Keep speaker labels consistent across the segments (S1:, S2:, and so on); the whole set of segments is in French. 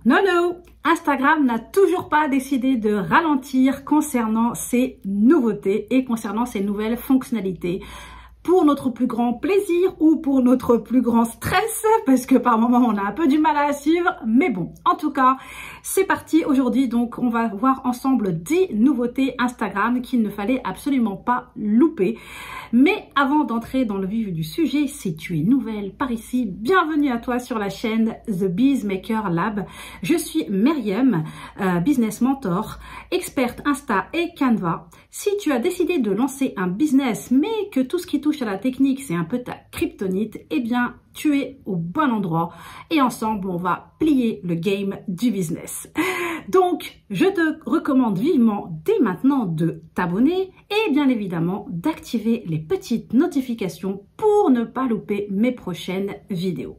S1: Non, non, Instagram n'a toujours pas décidé de ralentir concernant ses nouveautés et concernant ses nouvelles fonctionnalités. Pour notre plus grand plaisir ou pour notre plus grand stress, parce que par moments on a un peu du mal à suivre, mais bon, en tout cas, c'est parti aujourd'hui. Donc on va voir ensemble 10 nouveautés Instagram qu'il ne fallait absolument pas louper. Mais avant d'entrer dans le vif du sujet, si tu es nouvelle par ici, bienvenue à toi sur la chaîne The Bizmaker Lab. Je suis Myriam, business mentor, experte Insta et Canva. Si tu as décidé de lancer un business, mais que tout ce qui touche à la technique, c'est un peu ta kryptonite, eh bien, tu es au bon endroit. Et ensemble, on va plier le game du business. Donc, je te recommande vivement dès maintenant de t'abonner et bien évidemment d'activer les petites notifications pour ne pas louper mes prochaines vidéos.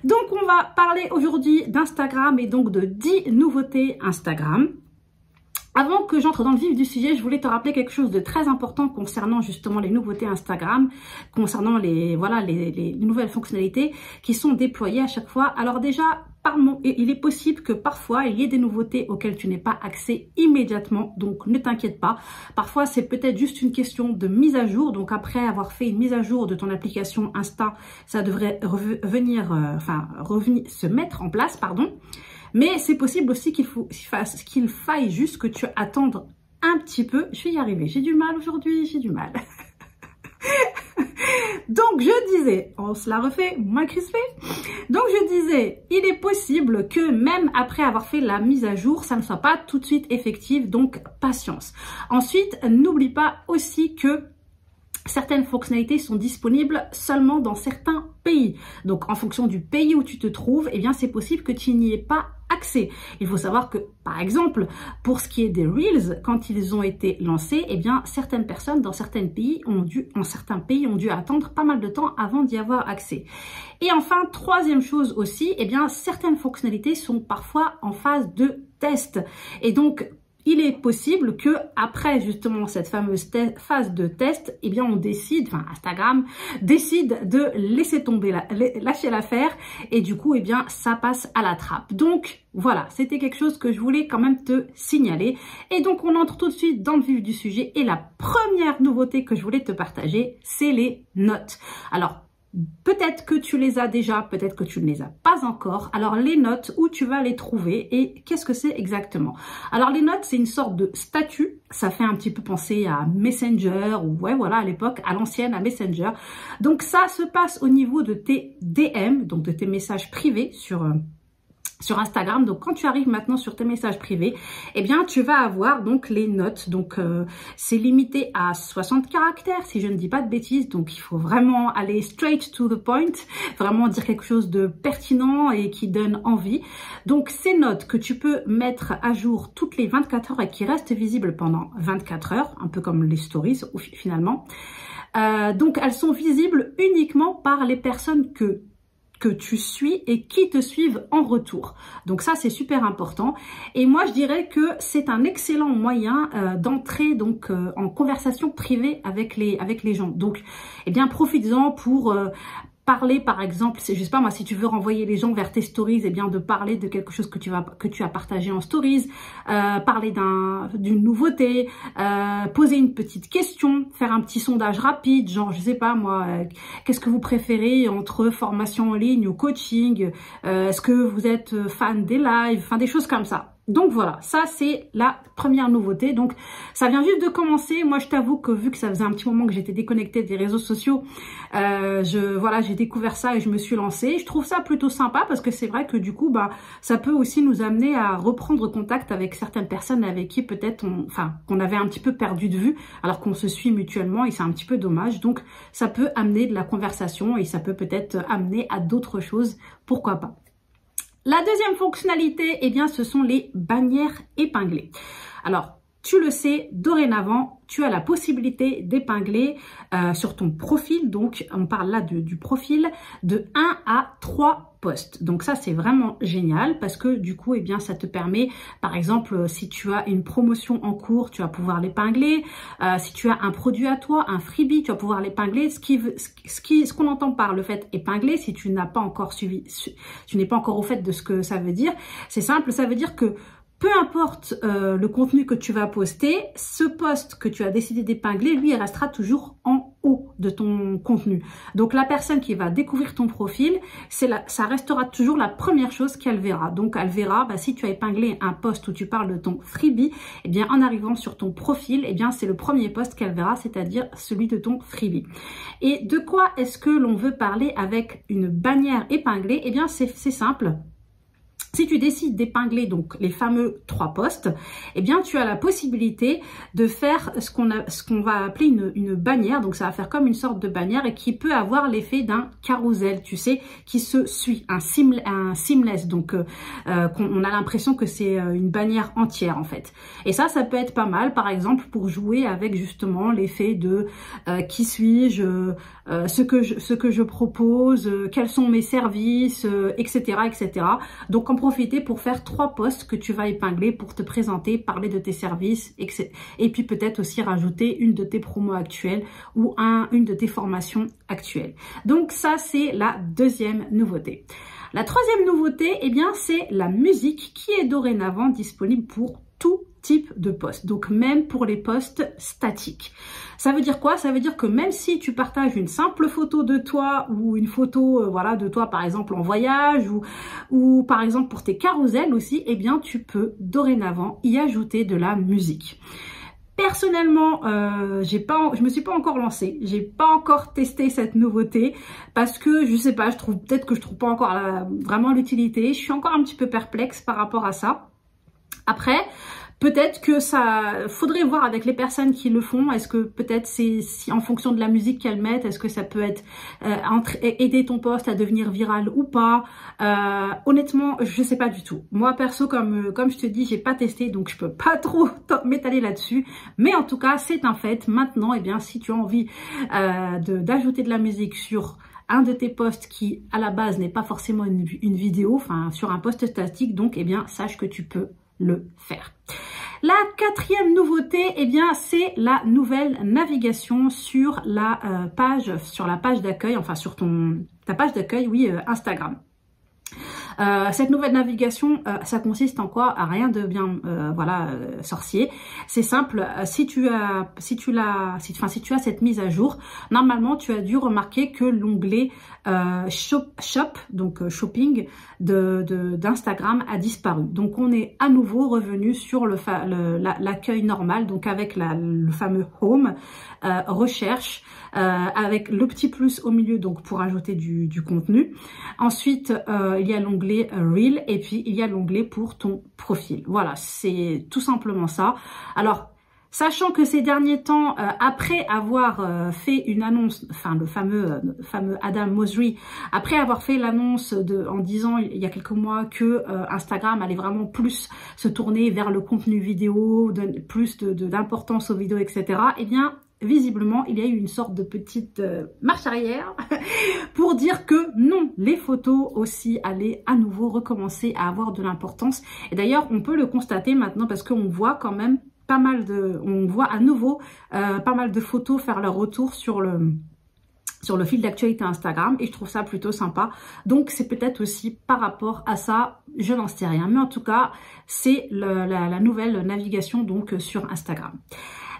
S1: Donc, on va parler aujourd'hui d'Instagram et donc de 10 nouveautés Instagram. Avant que j'entre dans le vif du sujet, je voulais te rappeler quelque chose de très important concernant justement les nouveautés Instagram, concernant les nouvelles fonctionnalités qui sont déployées à chaque fois. Alors déjà, il est possible que parfois il y ait des nouveautés auxquelles tu n'aies pas accès immédiatement, donc ne t'inquiète pas. Parfois c'est peut-être juste une question de mise à jour, donc après avoir fait une mise à jour de ton application Insta, ça devrait revenir se mettre en place, pardon. Mais c'est possible aussi qu'il faille juste que tu attendes un petit peu. Je vais y arriver. J'ai du mal aujourd'hui, j'ai du mal. Donc je disais, on se la refait, moins crispé. Donc je disais, il est possible que même après avoir fait la mise à jour, ça ne soit pas tout de suite effectif, donc patience. Ensuite, n'oublie pas aussi que certaines fonctionnalités sont disponibles seulement dans certains pays. Donc, en fonction du pays où tu te trouves, eh bien, c'est possible que tu n'y aies pas accès. Il faut savoir que, par exemple, pour ce qui est des Reels, quand ils ont été lancés, eh bien, certaines personnes dans certains pays ont dû attendre pas mal de temps avant d'y avoir accès. Et enfin, troisième chose aussi, eh bien, certaines fonctionnalités sont parfois en phase de test. Et donc, il est possible que après justement cette fameuse phase de test, eh bien Instagram décide de laisser tomber, lâcher l'affaire et du coup, eh bien, ça passe à la trappe. Donc voilà, c'était quelque chose que je voulais quand même te signaler. Et donc on entre tout de suite dans le vif du sujet et la première nouveauté que je voulais te partager, c'est les notes. Alors, peut-être que tu les as déjà, peut-être que tu ne les as pas encore. Alors les notes, où tu vas les trouver et qu'est-ce que c'est exactement? Alors les notes, c'est une sorte de statut. Ça fait un petit peu penser à Messenger ou ouais voilà à l'époque, à l'ancienne, à Messenger. Donc ça se passe au niveau de tes DM, donc de tes messages privés sur Instagram. Donc quand tu arrives maintenant sur tes messages privés, eh bien tu vas avoir donc les notes. Donc c'est limité à 60 caractères si je ne dis pas de bêtises. Donc il faut vraiment aller straight to the point, vraiment dire quelque chose de pertinent et qui donne envie. Donc ces notes que tu peux mettre à jour toutes les 24 heures et qui restent visibles pendant 24 heures, un peu comme les stories finalement. Donc elles sont visibles uniquement par les personnes que tu suis et qui te suivent en retour. Donc ça, c'est super important. Et moi, je dirais que c'est un excellent moyen d'entrer donc en conversation privée avec les gens. Donc, eh bien, profites-en pour parler, par exemple, je sais pas moi, si tu veux renvoyer les gens vers tes stories, eh bien de parler de quelque chose que tu as partagé en stories, parler d'une nouveauté, poser une petite question, faire un petit sondage rapide, genre je sais pas moi, qu'est-ce que vous préférez entre formation en ligne ou coaching, est-ce que vous êtes fan des lives, enfin des choses comme ça. Donc voilà, ça c'est la première nouveauté. Donc ça vient juste de commencer. Moi je t'avoue que vu que ça faisait un petit moment que j'étais déconnectée des réseaux sociaux, j'ai découvert ça et je me suis lancée. Je trouve ça plutôt sympa parce que c'est vrai que du coup ça peut aussi nous amener à reprendre contact avec certaines personnes avec qui peut-être qu'on avait un petit peu perdu de vue alors qu'on se suit mutuellement et c'est un petit peu dommage. Donc ça peut amener de la conversation et ça peut peut-être amener à d'autres choses, pourquoi pas. La deuxième fonctionnalité, eh bien, ce sont les bannières épinglées. Alors, tu le sais, dorénavant, tu as la possibilité d'épingler sur ton profil, donc on parle là du profil, de 1 à 3 posts. Donc ça, c'est vraiment génial parce que du coup, eh bien, ça te permet, par exemple, si tu as une promotion en cours, tu vas pouvoir l'épingler. Si tu as un produit à toi, un freebie, tu vas pouvoir l'épingler. Ce qu'on entend par le fait épingler, si tu n'as pas encore suivi, tu n'es pas encore au fait de ce que ça veut dire, c'est simple, ça veut dire que peu importe le contenu que tu vas poster, ce post que tu as décidé d'épingler, lui, il restera toujours en haut de ton contenu. Donc, la personne qui va découvrir ton profil, ça restera toujours la première chose qu'elle verra. Donc, elle verra, si tu as épinglé un post où tu parles de ton freebie, eh bien, en arrivant sur ton profil, eh bien, c'est le premier post qu'elle verra, c'est-à-dire celui de ton freebie. Et de quoi est-ce que l'on veut parler avec une bannière épinglée? Eh bien, c'est simple. Si tu décides d'épingler donc les fameux 3 posts, eh bien tu as la possibilité de faire ce qu'on va appeler une bannière. Donc ça va faire comme une sorte de bannière et qui peut avoir l'effet d'un carrousel, tu sais, qui se suit, un seamless. Donc on a l'impression que c'est une bannière entière en fait. Et ça peut être pas mal, par exemple pour jouer avec justement l'effet de qui suis-je, ce que je propose, quels sont mes services, etc., etc. Donc en profiter pour faire 3 posts que tu vas épingler pour te présenter, parler de tes services, etc. Et puis peut-être aussi rajouter une de tes promos actuelles ou une de tes formations actuelles. Donc ça, c'est la deuxième nouveauté. La troisième nouveauté, eh bien, c'est la musique qui est dorénavant disponible pour tout type de post, donc même pour les posts statiques. Ça veut dire quoi? Ça veut dire que même si tu partages une simple photo de toi ou une photo voilà, de toi par exemple en voyage ou par exemple pour tes carousels aussi, eh bien tu peux dorénavant y ajouter de la musique. Personnellement, je me suis pas encore lancée, j'ai pas encore testé cette nouveauté parce que je sais pas, peut-être que je trouve pas encore vraiment l'utilité. Je suis encore un petit peu perplexe par rapport à ça. Après, peut-être que ça faudrait voir avec les personnes qui le font. Est-ce que peut-être c'est en fonction de la musique qu'elles mettent, est-ce que ça peut être aider ton post à devenir viral ou pas? Honnêtement, je sais pas du tout. Moi perso, comme je te dis, j'ai pas testé, donc je peux pas trop m'étaler là-dessus. Mais en tout cas, c'est un fait. Maintenant, eh bien, si tu as envie d'ajouter de la musique sur un de tes posts qui à la base n'est pas forcément une vidéo, enfin sur un post statique, donc eh bien sache que tu peux le faire. La quatrième nouveauté, eh bien, c'est la nouvelle navigation sur la page d'accueil, enfin sur ta page d'accueil, oui, Instagram. Cette nouvelle navigation, ça consiste en quoi? À rien de bien, sorcier. C'est simple. Si tu as cette mise à jour, normalement, tu as dû remarquer que l'onglet shop, donc shopping d'Instagram a disparu. Donc, on est à nouveau revenu sur l'accueil normal, donc avec le fameux home, recherche, avec le petit plus au milieu, donc pour ajouter du contenu. Ensuite, il y a l'onglet Reel et puis il y a l'onglet pour ton profil. Voilà, c'est tout simplement ça. Alors, sachant que ces derniers temps, après avoir fait une annonce, enfin le fameux Adam Mosseri, après avoir fait l'annonce en disant il y a quelques mois que Instagram allait vraiment plus se tourner vers le contenu vidéo, plus d'importance aux vidéos, etc. Eh bien, visiblement, il y a eu une sorte de petite marche arrière pour dire que non, les photos aussi allaient à nouveau recommencer à avoir de l'importance. Et d'ailleurs, on peut le constater maintenant parce qu'on voit quand même on voit à nouveau pas mal de photos faire leur retour sur le fil d'actualité Instagram et je trouve ça plutôt sympa. Donc c'est peut-être aussi par rapport à ça, je n'en sais rien. Mais en tout cas, c'est la nouvelle navigation donc sur Instagram.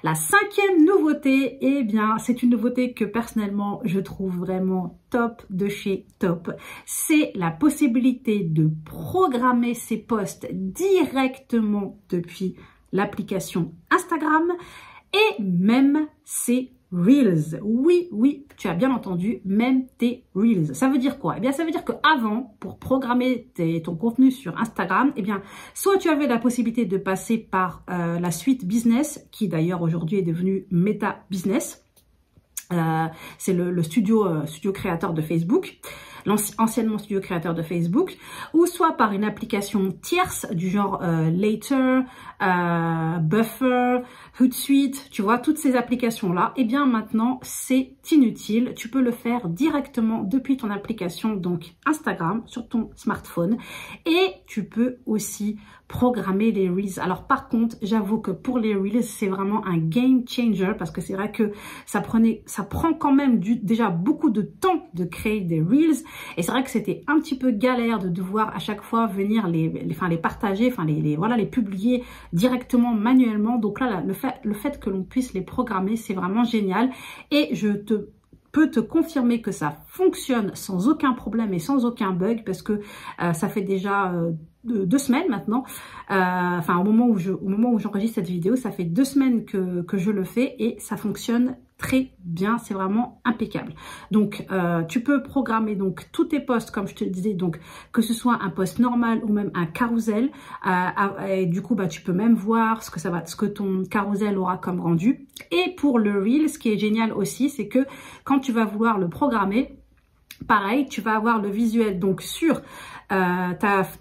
S1: La cinquième nouveauté, eh bien, c'est une nouveauté que personnellement, je trouve vraiment top de chez top. C'est la possibilité de programmer ses posts directement depuis l'application Instagram et même ses Reels. Oui, tu as bien entendu, même tes Reels. Ça veut dire quoi? Eh bien, ça veut dire qu'avant, pour programmer ton contenu sur Instagram, eh bien, soit tu avais la possibilité de passer par la suite Business, qui d'ailleurs aujourd'hui est devenue Meta Business. C'est le studio créateur de Facebook. anciennement studio créateur de Facebook, ou soit par une application tierce du genre Later, Buffer, Hootsuite, tu vois, toutes ces applications-là, eh bien maintenant, c'est inutile. Tu peux le faire directement depuis ton application, donc Instagram, sur ton smartphone. Et tu peux aussi programmer les Reels. Alors par contre, j'avoue que pour les Reels, c'est vraiment un game changer parce que c'est vrai que ça prend quand même déjà beaucoup de temps de créer des Reels. Et c'est vrai que c'était un petit peu galère de devoir à chaque fois venir les partager, voilà, les publier directement manuellement. Donc là, le fait que l'on puisse les programmer, c'est vraiment génial. Et je peux te confirmer que ça fonctionne sans aucun problème et sans aucun bug parce que ça fait déjà 2 semaines maintenant, enfin au moment où j'enregistre cette vidéo, ça fait 2 semaines que je le fais et ça fonctionne très bien, c'est vraiment impeccable. Donc tu peux programmer donc tous tes posts comme je te le disais, donc que ce soit un post normal ou même un carrousel, et du coup bah tu peux même voir ce que ton carrousel aura comme rendu. Et pour le reel, ce qui est génial aussi, c'est que quand tu vas vouloir le programmer, pareil, tu vas avoir le visuel donc sur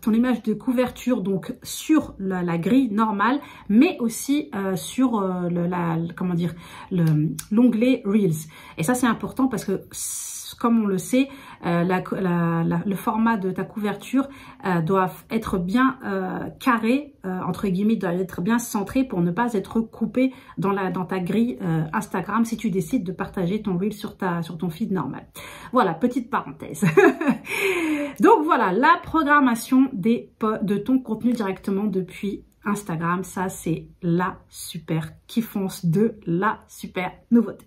S1: ton image de couverture donc sur la grille normale, mais aussi sur l'onglet Reels. Et ça c'est important parce que comme on le sait, le format de ta couverture doit être bien carré, entre guillemets, doit être bien centré pour ne pas être coupé dans ta grille Instagram si tu décides de partager ton reel sur ton feed normal. Voilà, petite parenthèse. Donc voilà, la programmation de ton contenu directement depuis Instagram, ça c'est la super kiffance la super nouveauté.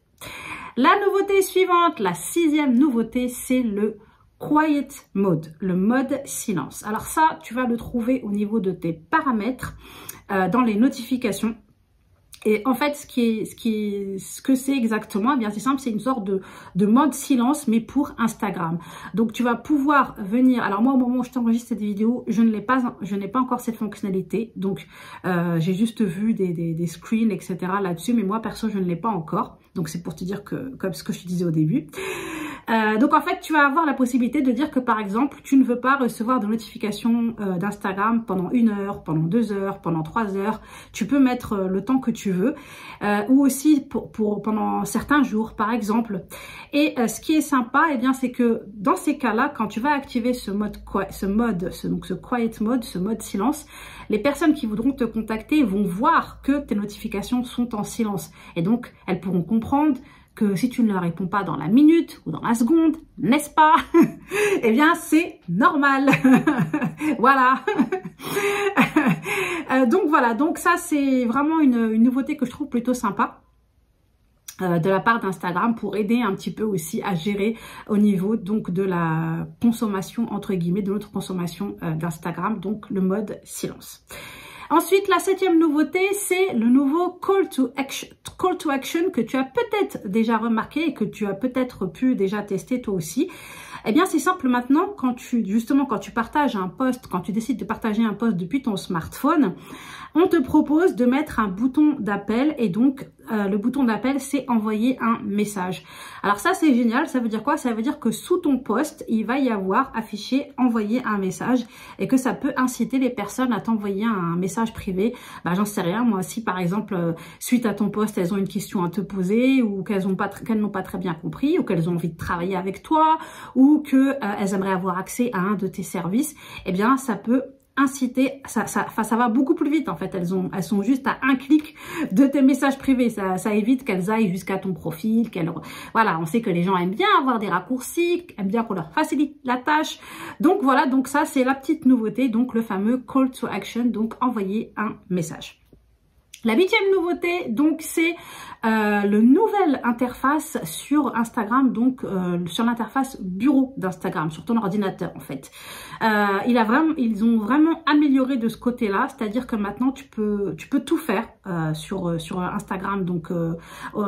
S1: La nouveauté suivante, la 6e nouveauté, c'est le Quiet Mode, le mode silence. Alors ça, tu vas le trouver au niveau de tes paramètres, dans les notifications. Et en fait, ce que c'est exactement, eh bien c'est simple, c'est une sorte de mode silence, mais pour Instagram. Donc tu vas pouvoir venir. Alors moi, au moment où je t'enregistre cette vidéo, je n'ai pas encore cette fonctionnalité. Donc j'ai juste vu des screens, etc. là-dessus, mais moi perso, je ne l'ai pas encore. Donc c'est pour te dire que, comme ce que je te disais au début. Donc en fait, tu vas avoir la possibilité de dire que par exemple, tu ne veux pas recevoir de notifications d'Instagram pendant 1 heure, pendant 2 heures, pendant 3 heures. Tu peux mettre le temps que tu veux, ou aussi pendant certains jours, par exemple. Et ce qui est sympa, eh bien, c'est que dans ces cas-là, quand tu vas activer ce quiet mode, ce mode silence, les personnes qui voudront te contacter vont voir que tes notifications sont en silence. Et donc, elles pourront comprendre que si tu ne leur réponds pas dans la minute ou dans la seconde, n'est-ce pas? Eh bien, c'est normal. Voilà. Donc voilà, donc ça c'est vraiment une nouveauté que je trouve plutôt sympa de la part d'Instagram pour aider un petit peu aussi à gérer au niveau donc de la consommation, entre guillemets, de notre consommation d'Instagram, donc le mode silence. Ensuite, la 7e nouveauté, c'est le nouveau Call to Action que tu as peut-être déjà remarqué et que tu as peut-être pu déjà tester toi aussi. Eh bien, c'est simple maintenant, quand tu partages un post, quand tu décides de partager un post depuis ton smartphone, on te propose de mettre un bouton d'appel et donc le bouton d'appel, c'est envoyer un message. Alors ça, c'est génial. Ça veut dire quoi? Ça veut dire que sous ton post, il va y avoir affiché envoyer un message et que ça peut inciter les personnes à t'envoyer un message privé. Bah, j'en sais rien. Moi, si par exemple, suite à ton post, elles ont une question à te poser ou qu'elles n'ont pas très bien compris ou qu'elles ont envie de travailler avec toi ou qu'elles aimeraient avoir accès à un de tes services, eh bien, ça peut inciter, ça va beaucoup plus vite en fait, elles sont juste à un clic de tes messages privés, ça évite qu'elles aillent jusqu'à ton profil, voilà, on sait que les gens aiment bien avoir des raccourcis, aiment bien qu'on leur facilite la tâche, donc voilà, donc ça c'est la petite nouveauté, donc le fameux call to action, donc envoyer un message. La 8e nouveauté, donc, c'est le nouvelle interface sur Instagram, donc sur l'interface bureau d'Instagram, sur ton ordinateur en fait. Ils ont vraiment amélioré de ce côté-là, c'est-à-dire que maintenant tu peux tout faire sur Instagram, donc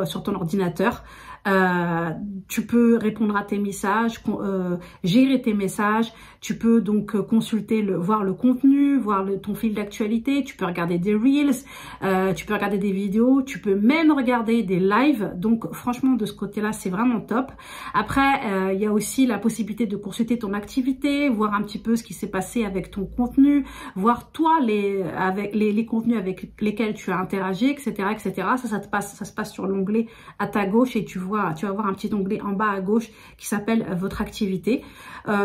S1: sur ton ordinateur. Tu peux répondre à tes messages, gérer tes messages. Tu peux donc consulter, voir le contenu, voir ton fil d'actualité. Tu peux regarder des reels, tu peux regarder des vidéos. Tu peux même regarder des lives. Donc franchement, de ce côté-là, c'est vraiment top. Après, il y a aussi la possibilité de consulter ton activité, voir un petit peu ce qui s'est passé avec ton contenu, voir toi les contenus avec lesquels tu as interagi, etc., etc. Ça se passe sur l'onglet à ta gauche et tu vas voir un petit onglet en bas à gauche qui s'appelle votre activité.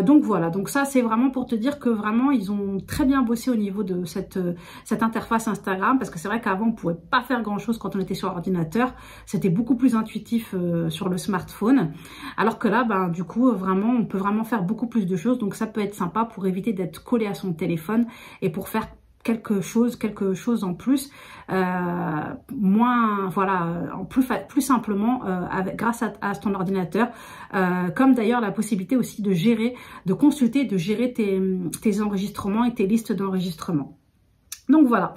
S1: Donc voilà, donc ça c'est vraiment pour te dire que vraiment ils ont très bien bossé au niveau de cette interface Instagram, parce que c'est vrai qu'avant on pouvait pas faire grand chose quand on était sur l'ordinateur, c'était beaucoup plus intuitif sur le smartphone, alors que là ben du coup vraiment on peut vraiment faire beaucoup plus de choses, donc ça peut être sympa pour éviter d'être collé à son téléphone et pour faire quelque chose en plus, moins, voilà, plus simplement grâce à ton ordinateur, comme d'ailleurs la possibilité aussi de gérer, de consulter, de gérer tes enregistrements et tes listes d'enregistrement. Donc voilà.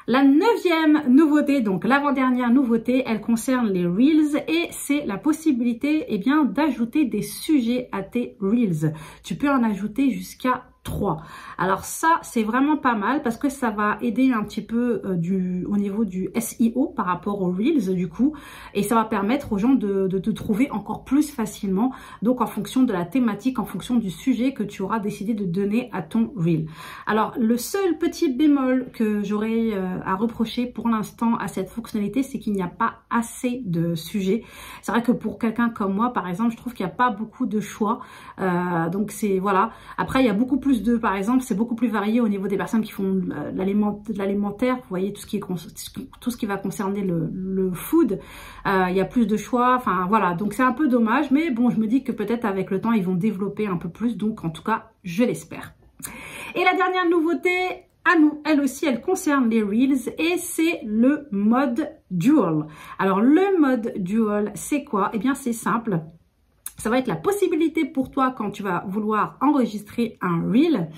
S1: La 9e nouveauté, donc l'avant-dernière nouveauté, elle concerne les Reels et c'est la possibilité d'ajouter des sujets à tes Reels. Tu peux en ajouter jusqu'à 3. Alors ça, c'est vraiment pas mal parce que ça va aider un petit peu au niveau du SEO par rapport aux Reels du coup, et ça va permettre aux gens de te trouver encore plus facilement, donc en fonction de la thématique, en fonction du sujet que tu auras décidé de donner à ton Reel. Alors le seul petit bémol que j'aurais à reprocher pour l'instant à cette fonctionnalité, c'est qu'il n'y a pas assez de sujets. C'est vrai que pour quelqu'un comme moi par exemple, je trouve qu'il n'y a pas beaucoup de choix, donc c'est voilà. Après il y a beaucoup plus par exemple, c'est beaucoup plus varié au niveau des personnes qui font de l'alimentaire. Vous voyez, tout ce qui va concerner le food, il y a plus de choix. Enfin voilà, donc c'est un peu dommage, mais bon, je me dis que peut-être avec le temps ils vont développer un peu plus, donc en tout cas je l'espère. Et la dernière nouveauté, elle aussi, elle concerne les Reels et c'est le mode Dual. Alors le mode Dual, c'est quoi? Eh bien c'est simple. Ça va être la possibilité pour toi, quand tu vas vouloir enregistrer un Reel,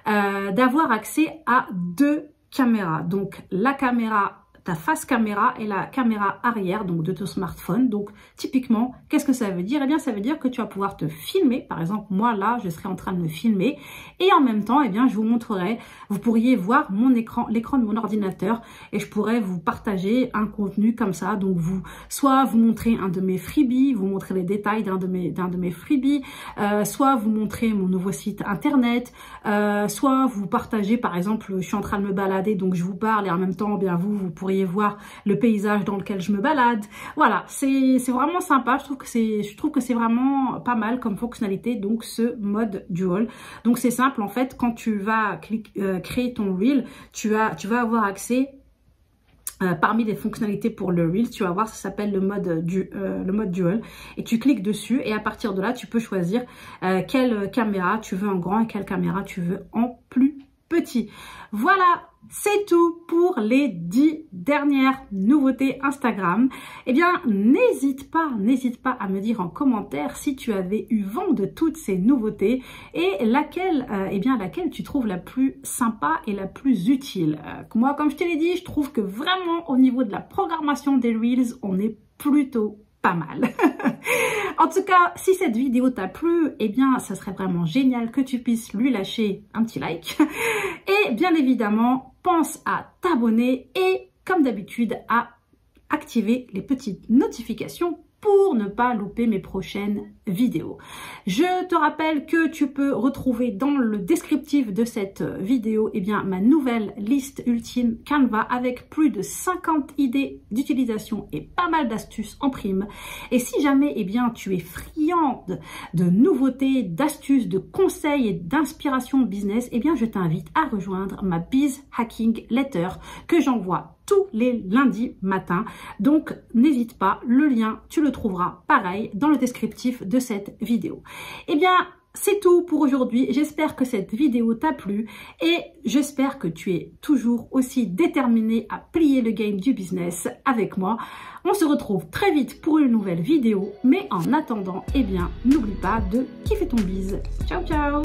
S1: d'avoir accès à 2 caméras. Donc la caméra, ta face caméra et la caméra arrière donc de ton smartphone. Donc typiquement, qu'est-ce que ça veut dire? Eh bien ça veut dire que tu vas pouvoir te filmer. Par exemple, moi là, je serai en train de me filmer et en même temps, eh bien je vous montrerai, vous pourriez voir mon écran, l'écran de mon ordinateur, et je pourrais vous partager un contenu comme ça. Donc soit vous montrer un de mes freebies, vous montrer les détails d'un de mes freebies, soit vous montrer mon nouveau site internet, soit vous partager, par exemple, je suis en train de me balader, donc je vous parle et en même temps, eh bien vous pourriez voir le paysage dans lequel je me balade. Voilà, c'est vraiment sympa. Je trouve que c'est vraiment pas mal comme fonctionnalité, donc ce mode Dual. Donc c'est simple en fait, quand tu vas créer ton Reel, tu vas avoir accès parmi les fonctionnalités pour le Reel, tu vas voir, ça s'appelle le mode Dual, et tu cliques dessus et à partir de là tu peux choisir quelle caméra tu veux en grand et quelle caméra tu veux en plus petit. Voilà, c'est tout pour les 10 dernières nouveautés Instagram. Eh bien, n'hésite pas à me dire en commentaire si tu avais eu vent de toutes ces nouveautés et laquelle tu trouves la plus sympa et la plus utile. Moi, comme je te l'ai dit, je trouve que vraiment au niveau de la programmation des Reels, on est plutôt pas mal. En tout cas, si cette vidéo t'a plu, eh bien, ça serait vraiment génial que tu puisses lui lâcher un petit like. Et bien évidemment, pense à t'abonner et, comme d'habitude, à activer les petites notifications pour ne pas louper mes prochaines vidéos. Je te rappelle que tu peux retrouver dans le descriptif de cette vidéo ma nouvelle liste ultime Canva avec plus de 50 idées d'utilisation et pas mal d'astuces en prime. Et si jamais tu es friande de nouveautés, d'astuces, de conseils et d'inspiration business, je t'invite à rejoindre ma Biz Hacking Letter que j'envoie tous les lundis matin. Donc n'hésite pas, le lien tu le trouveras pareil dans le descriptif de cette vidéo. Eh bien c'est tout pour aujourd'hui. J'espère que cette vidéo t'a plu et j'espère que tu es toujours aussi déterminé à plier le game du business avec moi. On se retrouve très vite pour une nouvelle vidéo, mais en attendant, n'oublie pas de kiffer ton biz. Ciao ciao.